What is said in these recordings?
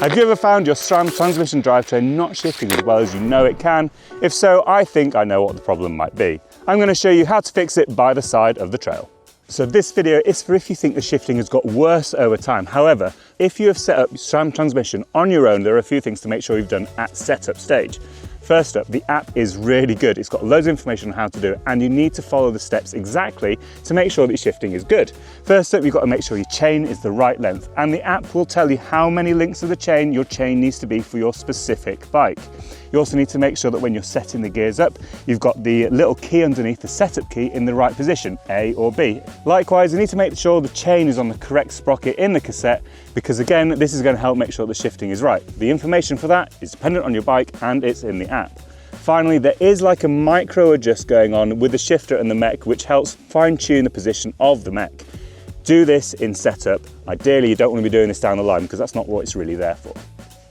Have you ever found your SRAM transmission drivetrain not shifting as well as you know it can? If so, I think I know what the problem might be. I'm going to show you how to fix it by the side of the trail. So this video is for if you think the shifting has got worse over time. However, if you have set up SRAM transmission on your own, there are a few things to make sure you've done at setup stage. First up, the app is really good. It's got loads of information on how to do it, and you need to follow the steps exactly to make sure that your shifting is good. First up, you've got to make sure your chain is the right length, and the app will tell you how many links of the chain your chain needs to be for your specific bike. You also need to make sure that when you're setting the gears up, you've got the little key underneath the setup key in the right position, A or B. Likewise, you need to make sure the chain is on the correct sprocket in the cassette, because again, this is going to help make sure the shifting is right. The information for that is dependent on your bike and it's in the app. Finally, there is like a micro adjust going on with the shifter and the mech, which helps fine tune the position of the mech. Do this in setup. Ideally, you don't want to be doing this down the line because that's not what it's really there for.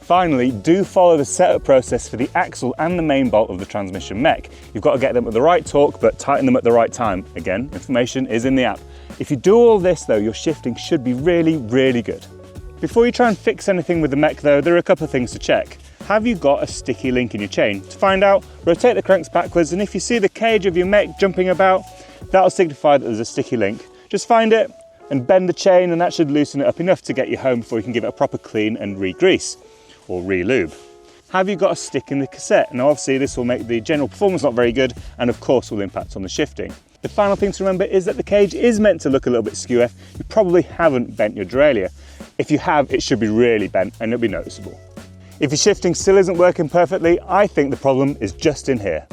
Finally, do follow the setup process for the axle and the main bolt of the transmission mech. You've got to get them at the right torque, but tighten them at the right time. Again, information is in the app. If you do all this though, your shifting should be really, really good. Before you try and fix anything with the mech though, there are a couple of things to check. Have you got a sticky link in your chain? To find out, rotate the cranks backwards, and if you see the cage of your mech jumping about, that'll signify that there's a sticky link. Just find it and bend the chain, and that should loosen it up enough to get you home before you can give it a proper clean and re-grease or re-lube. Have you got a stick in the cassette? Now obviously this will make the general performance not very good, and of course will impact on the shifting. The final thing to remember is that the cage is meant to look a little bit skew. You probably haven't bent your derailleur. If you have, it should be really bent and it'll be noticeable. If your shifting still isn't working perfectly, I think the problem is just in here.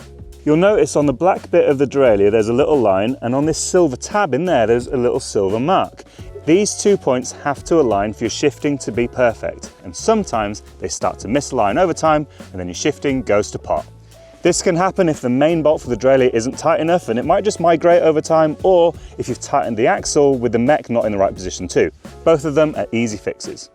You'll notice on the black bit of the derailleur there's a little line, and on this silver tab in there's a little silver mark. These 2 points have to align for your shifting to be perfect, and sometimes they start to misalign over time and then your shifting goes to pot. This can happen if the main bolt for the derailleur isn't tight enough, and it might just migrate over time, or if you've tightened the axle with the mech not in the right position too. Both of them are easy fixes.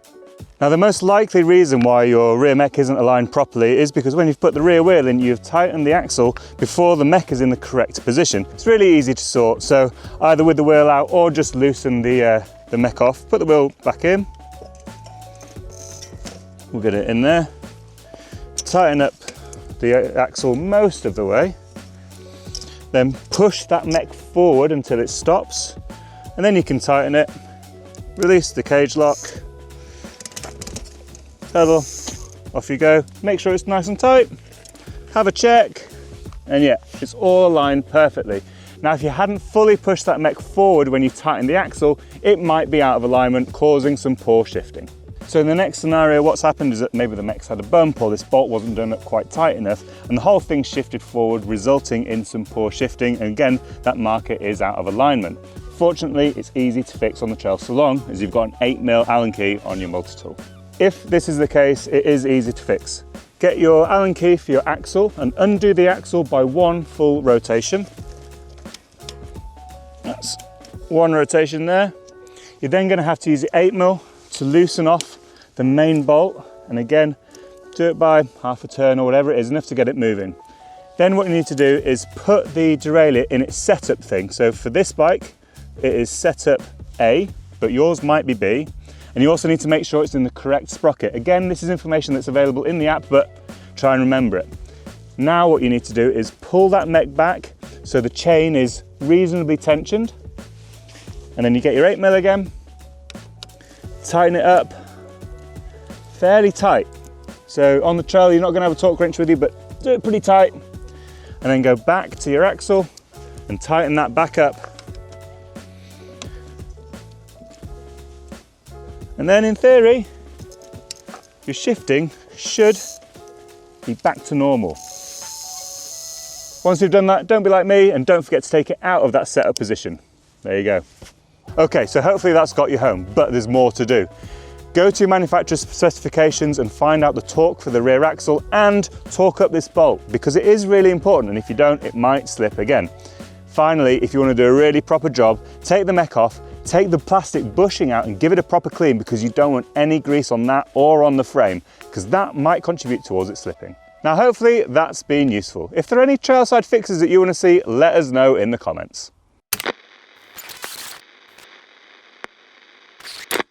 Now the most likely reason why your rear mech isn't aligned properly is because when you've put the rear wheel in, you've tightened the axle before the mech is in the correct position. It's really easy to sort, so either with the wheel out or just loosen the mech off. Put the wheel back in, we'll get it in there, tighten up the axle most of the way, then push that mech forward until it stops, and then you can tighten it, release the cage lock, pedal, off you go. Make sure it's nice and tight, have a check, and yeah, it's all aligned perfectly. Now if you hadn't fully pushed that mech forward when you tightened the axle, it might be out of alignment, causing some poor shifting. So in the next scenario, what's happened is that maybe the mech's had a bump, or this bolt wasn't done up quite tight enough, and the whole thing shifted forward, resulting in some poor shifting, and again, that marker is out of alignment. Fortunately, it's easy to fix on the trail so long as you've got an 8mm Allen key on your multi-tool. If this is the case, it is easy to fix. Get your Allen key for your axle and undo the axle by one full rotation. That's one rotation there. You're then going to have to use the 8mm to loosen off the main bolt, and again, do it by half a turn or whatever it is, enough to get it moving. Then what you need to do is put the derailleur in its setup thing. So for this bike, it is setup A, but yours might be B. And you also need to make sure it's in the correct sprocket. Again, this is information that's available in the app, but try and remember it. Now what you need to do is pull that mech back so the chain is reasonably tensioned. And then you get your 8mm again, tighten it up fairly tight. So on the trail, you're not gonna have a torque wrench with you, but do it pretty tight. And then go back to your axle and tighten that back up. And then in theory, your shifting should be back to normal. Once you've done that, don't be like me and don't forget to take it out of that setup position. There you go. Okay, so hopefully that's got you home, but there's more to do. Go to your manufacturer's specifications and find out the torque for the rear axle and torque up this bolt, because it is really important, and if you don't, it might slip again. Finally, if you want to do a really proper job, take the mech off, take the plastic bushing out and give it a proper clean, because you don't want any grease on that or on the frame, because that might contribute towards it slipping. Now hopefully that's been useful. If there are any trailside fixes that you want to see, let us know in the comments.